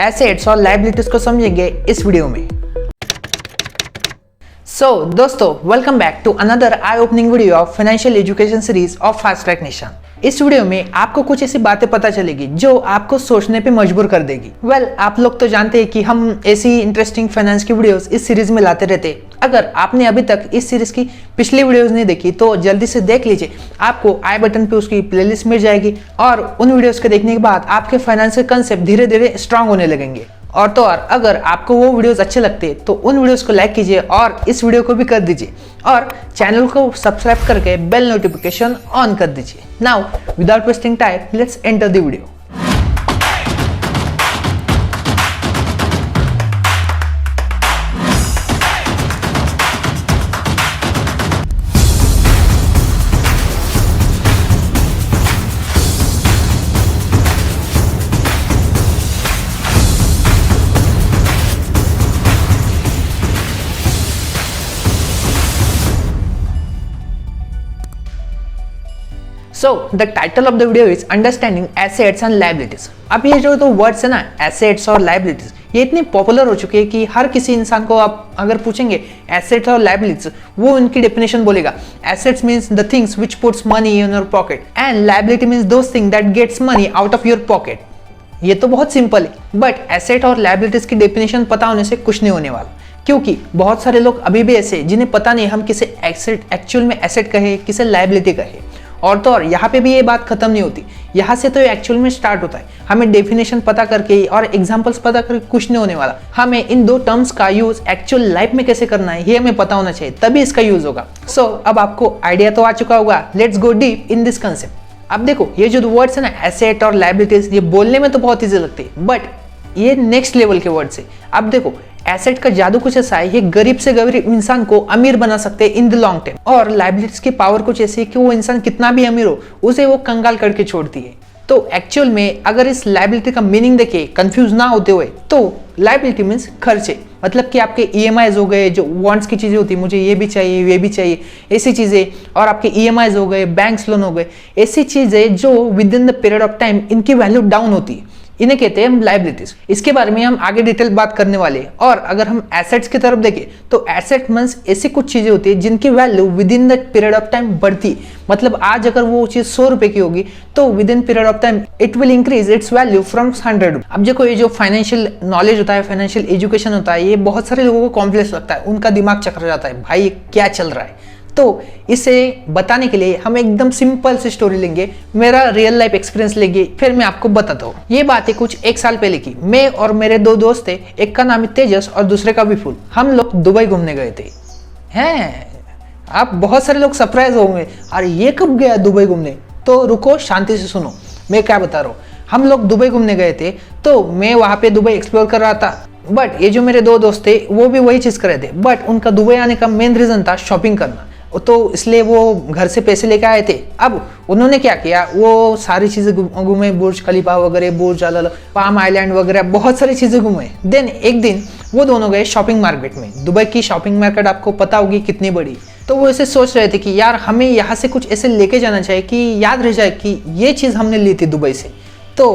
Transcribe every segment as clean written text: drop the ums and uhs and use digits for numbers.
Assets और liabilities को समझेंगे इस वीडियो में। दोस्तों, welcome back to another eye opening video of financial education series of fast track nation. इस वीडियो में आपको कुछ ऐसी बातें पता चलेगी जो आपको सोचने पे मजबूर कर देगी। आप लोग तो जानते हैं कि हम ऐसी इंटरेस्टिंग फाइनेंस की वीडियोस इस सीरीज में लाते रहते हैं। अगर आपने अभी तक इस सीरीज की पिछली वीडियोस नहीं देखी तो जल्दी से देख लीजिए, आपको आई बटन पे उसकी प्लेलिस्ट मिल जाएगी और उन वीडियोस के देखने के बाद आपके फाइनेंस के कंसेप्ट धीरे धीरे स्ट्रांग होने लगेंगे। और अगर आपको वो वीडियोस अच्छे लगते हैं तो उन वीडियोस को लाइक कीजिए और इस वीडियो को भी कर दीजिए और चैनल को सब्सक्राइब करके बेल नोटिफिकेशन ऑन कर दीजिए। Now without wasting time, let's enter the video. The title of the video is Understanding Assets and Liabilities। अब ये जो वर्ड्स है ना, एसेट्स और लाइबिलिटीज, ये इतनी पॉपुलर हो चुकी है कि हर किसी इंसान को आप अगर पूछेंगे एसेट्स और लाइबिलिटीज, वो उनकी डेफिनेशन बोलेगा। Assets means the things which puts money in your pocket and liability means those thing that gets money out of your pocket. ये तो बहुत सिंपल है, बट एसेट और लाइबिलिटीज की डेफिनेशन पता होने से कुछ नहीं होने वाला, क्योंकि बहुत सारे लोग अभी भी ऐसे जिन्हें पता नहीं हम किसे एसेट एक्चुअल में एसेट कहे, किसे लाइबिलिटी कहे। और यहाँ पे भी ये बात खत्म नहीं होती, यहाँ से तो एक्चुअल में स्टार्ट होता है। हमें डेफिनेशन पता करके और एग्जांपल्स पता करके कुछ नहीं होने वाला। हमें इन दो टर्म्स का यूज एक्चुअल लाइफ में कैसे करना है ये हमें पता होना चाहिए, तभी इसका यूज होगा। अब आपको आइडिया तो आ चुका होगा। Let's go deep in this concept. अब देखो, ये जो वर्ड्स है ना, एसेट और लाइबिलिटीज, ये बोलने में तो बहुत ईजी लगते हैं, बट ये नेक्स्ट लेवल के वर्ड्स है। अब देखो, एसेट का जादू कुछ ऐसा है, ये गरीब से गरीब इंसान को अमीर बना सकते हैं इन द लॉन्ग टर्म, और लाइबिलिटीज की पावर कुछ ऐसी है कि वो इंसान कितना भी अमीर हो उसे वो कंगाल करके छोड़ती है। तो एक्चुअल में अगर इस लाइबिलिटी का मीनिंग देखे कंफ्यूज ना होते हुए, तो लाइबिलिटी मीन्स खर्चे, मतलब कि आपके ईएमआईज हो गए, जो वांट्स की चीजें होती है, मुझे ये भी चाहिए ये भी चाहिए, ऐसी चीजें, और आपके ईएमआईज हो गए, बैंक्स लोन हो गए, ऐसी चीजें जो with in the period of time इनकी वैल्यू डाउन होती है, इन्हें कहते हैं हम लाइबिलिटीज। इसके बारे में हम आगे डिटेल बात करने वाले हैं। और अगर हम एसेट्स की तरफ देखें तो एसेट मींस ऐसी कुछ चीजें होती है जिनकी value with in the period of time बढ़ती, मतलब आज अगर वो चीज 100 रुपए की होगी तो with in period of time it will increase its value from 100। अब देखो, ये जो फाइनेंशियल नॉलेज होता है, फाइनेंशियल एजुकेशन होता है, ये बहुत सारे लोगों को कॉम्प्लेक्स लगता है, उनका दिमाग चक्कर जाता है, भाई क्या चल रहा है। तो इसे बताने के लिए हम एकदम सिंपल सी स्टोरी लेंगे, मेरा रियल लाइफ एक्सपीरियंस लेंगे, फिर मैं आपको बताता हूँ। ये बात है कुछ 1 साल पहले की। मैं और मेरे 2 दोस्त थे, एक का नाम है तेजस और दूसरे का विपुल। हम लोग दुबई घूमने गए थे। हैं, आप बहुत सारे लोग सरप्राइज होंगे, अरे ये कब गया दुबई घूमने? तो रुको, शांति से सुनो मैं क्या बता रहा हूँ। हम लोग दुबई घूमने गए थे, तो मैं वहां पे दुबई एक्सप्लोर कर रहा था, बट ये जो मेरे 2 दोस्त थे वो भी वही चीज कर रहे थे, बट उनका दुबई आने का मेन रीजन था शॉपिंग करना, तो इसलिए वो घर से पैसे लेके आए थे। अब उन्होंने क्या किया, वो सारी चीजें घूमे, बुर्ज खलीफा वगैरह, बुर्ज अल पाम आइलैंड वगैरह, बहुत सारी चीजें घूमे। देन एक दिन वो दोनों गए शॉपिंग मार्केट में। दुबई की शॉपिंग मार्केट आपको पता होगी कितनी बड़ी। तो वो ऐसे सोच रहे थे कि यार हमें यहाँ से कुछ ऐसे लेके जाना चाहिए कि याद रह जाए कि ये चीज हमने ली थी दुबई से। तो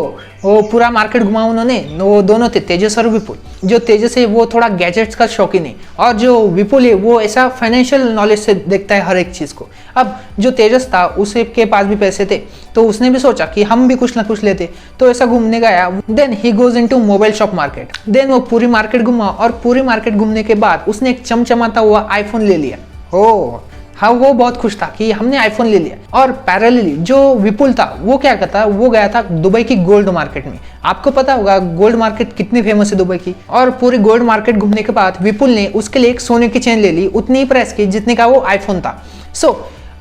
वो पूरा मार्केट घुमा उन्होंने। वो दोनों थे, तेजस और विपुल। जो तेजस है वो थोड़ा गैजेट्स का शौकीन है, और जो विपुल है वो ऐसा फाइनेंशियल नॉलेज से देखता है हर एक चीज को। अब जो तेजस था उसे के पास भी पैसे थे, तो उसने भी सोचा कि हम भी कुछ ना कुछ लेते, तो ऐसा घूमने गया। Then he goes into mobile shop market. Then वो पूरी मार्केट घुमा, और पूरी मार्केट घूमने के बाद उसने एक चमचमाता हुआ आईफोन ले लिया। हो हाँ, वो बहुत खुश था कि हमने आईफोन ले लिया। और पैरेलली जो विपुल था वो क्या करता, वो गया था दुबई की गोल्ड मार्केट में। आपको पता होगा गोल्ड मार्केट कितनी फेमस है दुबई की। और पूरी गोल्ड मार्केट घूमने के बाद विपुल ने उसके लिए एक सोने की चेन ले ली, उतनी ही प्राइस की जितने का वो आईफोन था।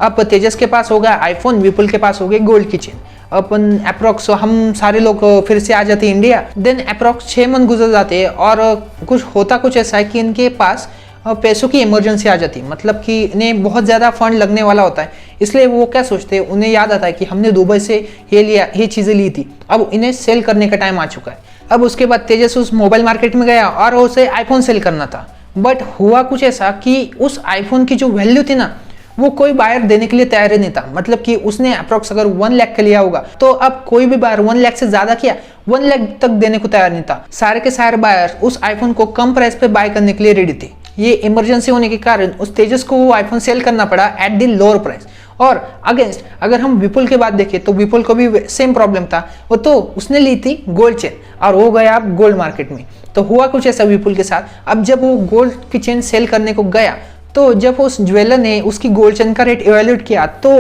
अब तेजस के पास हो गया आईफोन, विपुल के पास हो गई गोल्ड की चेन। अपन अप्रोक्स हम सारे लोग फिर से आ जाते इंडिया। देन अप्रोक्स 6 मंथ गुजर जाते, और कुछ होता कुछ ऐसा है कि इनके पास पैसों की इमरजेंसी आ जाती, मतलब कि इन्हें बहुत ज़्यादा फंड लगने वाला होता है। इसलिए वो क्या सोचते हैं, उन्हें याद आता है कि हमने दुबई से ये चीज़ें ली थी, अब इन्हें सेल करने का टाइम आ चुका है। अब उसके बाद तेजस उस मोबाइल मार्केट में गया और उसे आईफोन सेल करना था, बट हुआ कुछ ऐसा कि उस आईफोन की जो वैल्यू थी ना, वो कोई बायर देने के लिए तैयार ही नहीं था। मतलब कि उसने अप्रोक्स अगर 1 लाख का लिया होगा तो अब कोई भी बायर 1 लाख से ज्यादा किया 1 लाख तक देने को तैयार नहीं था। सारे के सारे बायर उस आईफोन को कम प्राइस पे बाय करने के लिए रेडी थे। ये इमरजेंसी होने के कारण उस तेजस को वो आईफोन सेल करना पड़ा एट द लोअर प्राइस। और अगेंस्ट अगर हम विपुल की बात देखें तो विपुल को भी सेम प्रॉब्लम था। वो तो उसने ली थी गोल्ड चेन और वो गया आप गोल्ड मार्केट में। तो हुआ कुछ ऐसा विपुल के साथ। अब जब वो गोल्ड की चेन सेल करने को गया तो जब उस ज्वेलर ने उसकी गोल्ड चेन का रेट इवेल्यूएट किया तो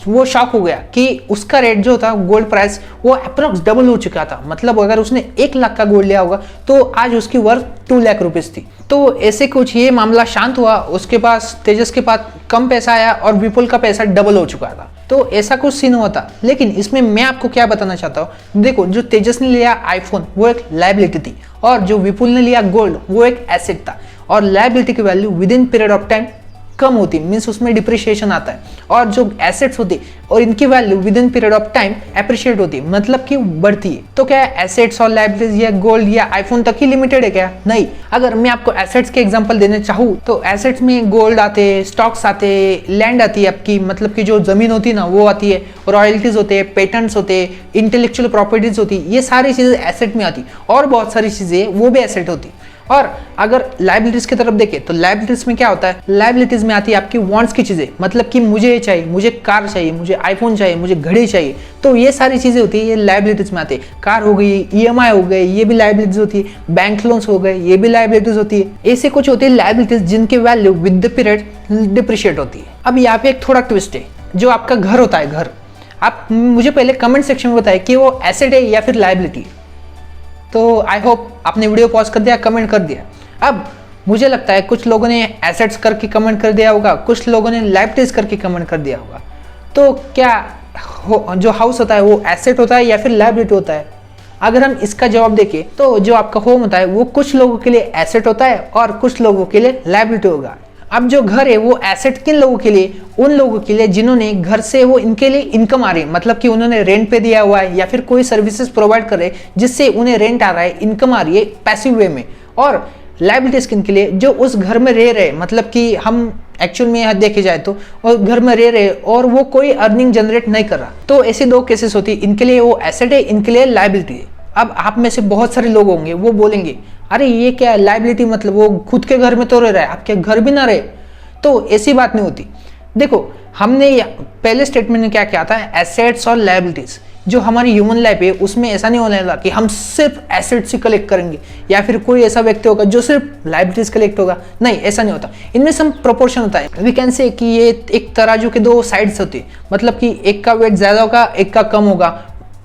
वो शॉक हो गया कि उसका रेट जो था गोल्ड प्राइस वो अप्रोक्स डबल हो चुका था। मतलब अगर उसने 1 लाख का गोल्ड लिया होगा तो आज उसकी वर्थ 2 लाख रुपीस थी। तो ऐसे कुछ ये मामला शांत हुआ। उसके पास तेजस के पास कम पैसा आया और विपुल का पैसा डबल हो चुका था। तो ऐसा कुछ सीन हुआ था। लेकिन इसमें मैं आपको क्या बताना चाहता हूँ, देखो जो तेजस ने लिया आईफोन वो एक लायबिलिटी थी और जो विपुल ने लिया गोल्ड वो एक एसेट था। और लायबिलिटी की value within period of time कम होती, मीन्स उसमें डिप्रिशिएशन आता है। और जो एसेट्स होती और इनकी value within period of time appreciate होती, मतलब कि बढ़ती है। तो क्या एसेट्स और लायबिलिटीज या गोल्ड या आईफोन तक ही लिमिटेड है क्या? नहीं। अगर मैं आपको एसेट्स के एग्जांपल देने चाहूँ तो एसेट्स में गोल्ड आते, स्टॉक्स आते, लैंड आती है आपकी, मतलब कि जो जमीन होती है ना वो आती है, रॉयल्टीज होते हैं, पेटेंट्स होते हैं, इंटेलेक्चुअल प्रॉपर्टीज होती, ये सारी चीजें एसेट में आती। और बहुत सारी चीजें वो भी एसेट होती। और अगर लायबिलिटीज की तरफ देखें तो लायबिलिटीज में क्या होता है, लायबिलिटीज में आती है आपकी वांट्स की चीजें, मतलब कि मुझे ये चाहिए, मुझे कार चाहिए, मुझे आईफोन चाहिए, मुझे घड़ी चाहिए। तो ये सारी चीजें होती है, ये लायबिलिटीज में आती है। कार हो गई, ईएमआई हो गए, ये भी लायबिलिटीज होती है। बैंक लोन्स हो गए, ये भी लायबिलिटीज होती है। ऐसे कुछ होती है लायबिलिटीज जिनकी value with the period depreciate होती है। अब यहाँ पे एक थोड़ा ट्विस्ट है, जो आपका घर होता है, घर, आप मुझे पहले कमेंट सेक्शन में बताएं कि वो एसेट है या फिर लायबिलिटी है। तो आई होप आपने वीडियो पॉज कर दिया, कमेंट कर दिया। अब मुझे लगता है कुछ लोगों ने एसेट्स करके कमेंट कर दिया होगा, कुछ लोगों ने लायबिलिटीज करके कमेंट कर दिया होगा। तो क्या जो हाउस होता है वो एसेट होता है या फिर लायबिलिटी होता है? अगर हम इसका जवाब देखें तो जो आपका होम होता है वो कुछ लोगों के लिए एसेट होता है और कुछ लोगों के लिए लायबिलिटी होगा। अब जो घर है वो एसेट किन लोगों के लिए? उन लोगों के लिए जिन्होंने घर से वो इनके लिए इनकम आ रही है, मतलब कि उन्होंने रेंट पे दिया हुआ है या फिर कोई सर्विसेज प्रोवाइड कर रहे हैं जिससे उन्हें रेंट आ रहा है, इनकम आ रही है पैसिव वे में। और लायबिलिटीज किन के लिए? जो उस घर में रह रहे, मतलब कि हम एक्चुअल में यहाँ देखे जाए तो और घर में रह रहे और वो कोई अर्निंग जनरेट नहीं कर रहा। तो ऐसे दो केसेस होती है, इनके लिए वो एसेट है, इनके लिए लायबिलिटी है। अब आप में से बहुत सारे लोग होंगे वो बोलेंगे अरे ये क्या है लायबिलिटी, मतलब वो खुद के घर में तो रह रहा है, आपके घर भी ना रहे। तो ऐसी बात नहीं होती। देखो हमने पहले स्टेटमेंट में क्या किया था, एसेट्स और लायबिलिटीज। जो हमारी ह्यूमन लाइफ है उसमें ऐसा नहीं होने वाला कि हम सिर्फ एसेट्स ही कलेक्ट करेंगे या फिर कोई ऐसा व्यक्ति होगा जो सिर्फ लायबिलिटीज कलेक्ट होगा। नहीं, ऐसा नहीं होता। इनमें सम प्रोपोर्शन होता है। वी कैन से कि ये एक तराजू के 2 साइड्स होती है, मतलब कि एक का वेट ज्यादा होगा, एक का कम होगा।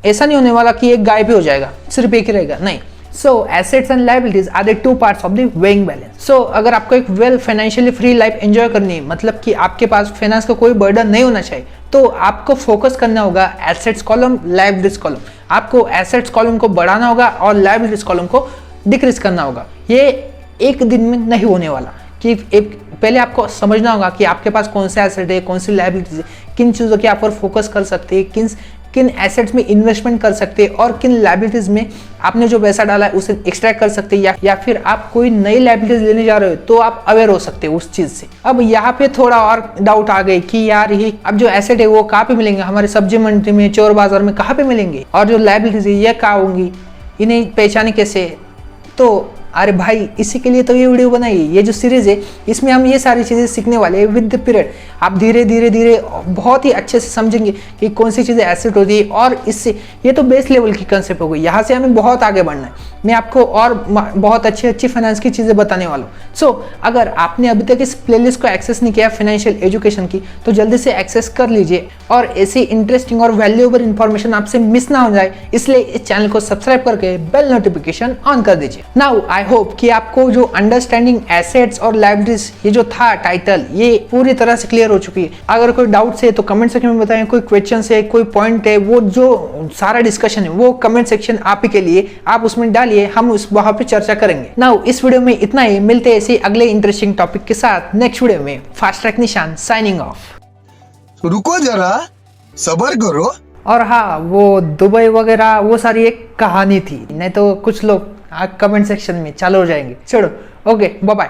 ऐसा नहीं होने वाला कि एक गायब ही हो जाएगा, सिर्फ एक ही रहेगा, नहीं। So assets and liabilities are the 2 parts of the weighing balance. So अगर आपको एक well financially free life enjoy करनी है, मतलब कि आपके पास फाइनेंस का कोई बर्डन नहीं होना चाहिए, तो आपको फोकस करना होगा एसेट्स कॉलम, लायबिलिटीज कॉलम। आपको एसेट्स कॉलम को बढ़ाना होगा और लायबिलिटीज कॉलम को डिक्रीज करना होगा। ये एक दिन में नहीं होने वाला। कि पहले आपको समझना होगा कि आपके पास कौन सा एसेट है, कौन सी लायबिलिटीज है, किन चीज़ों के आप पर फोकस कर सकते हैं, किन एसेट्स में इन्वेस्टमेंट कर सकते हैं और किन लायबिलिटीज में आपने जो पैसा डाला है उसे एक्सट्रैक्ट कर सकते हैं, या फिर आप कोई नई लायबिलिटीज लेने जा रहे हो तो आप अवेयर हो सकते हो उस चीज से। अब यहाँ पे थोड़ा और डाउट आ गई कि यार ये अब जो एसेट है वो कहाँ पे मिलेंगे, हमारे सब्जी मंडी में, चोर बाजार में कहाँ पे मिलेंगे, और जो लायबिलिटीज है ये कहाँ होंगी, इन्हें पहचाने कैसे? तो अरे भाई इसी के लिए तो ये वीडियो बनाई है। ये जो सीरीज है इसमें हम ये सारी चीज़ें सीखने वाले हैं विद द पीरियड। आप धीरे धीरे बहुत ही अच्छे से समझेंगे कि कौन सी चीज़ें एसेट होती है, और इससे ये तो बेस लेवल की कंसेप्ट हो गई। यहाँ से हमें बहुत आगे बढ़ना है। मैं आपको और बहुत अच्छी फाइनेंस की चीज़ें बताने वाला हूँ। सो अगर आपने अभी तक इस प्लेलिस्ट को एक्सेस नहीं किया फाइनेंशियल एजुकेशन की, तो जल्दी से एक्सेस कर लीजिए और ऐसी इंटरेस्टिंग और वैल्यूएबल इंफॉर्मेशन आपसे मिस ना हो जाए, इसलिए इस चैनल को सब्सक्राइब करके बेल नोटिफिकेशन ऑन कर दीजिए। नाउ आई होप कि आपको जो अंडरस्टैंडिंग एसेट्स और लायबिलिटीज ये जो था टाइटल, ये पूरी तरह से क्लियर हो चुकी है। अगर कोई डाउट्स है तो कमेंट सेक्शन में बताएं, कोई क्वेश्चन है, कोई पॉइंट है, वो जो सारा डिस्कशन है वो कमेंट सेक्शन आप ही के लिए, आप उसमें डालिए, हम उस वहां पे चर्चा करेंगे। नाउ इस वीडियो में इतना ही, मिलते हैं ऐसे अगले इंटरेस्टिंग टॉपिक के साथ नेक्स्ट वीडियो में। फास्ट ट्रैक निशान साइनिंग ऑफ। रुको जरा, सब्र करो। और हाँ, वो दुबई वगैरह वो सारी एक कहानी थी, नहीं तो कुछ लोग कमेंट सेक्शन में चालू हो जाएंगे। चलो ओके, बाय बाय।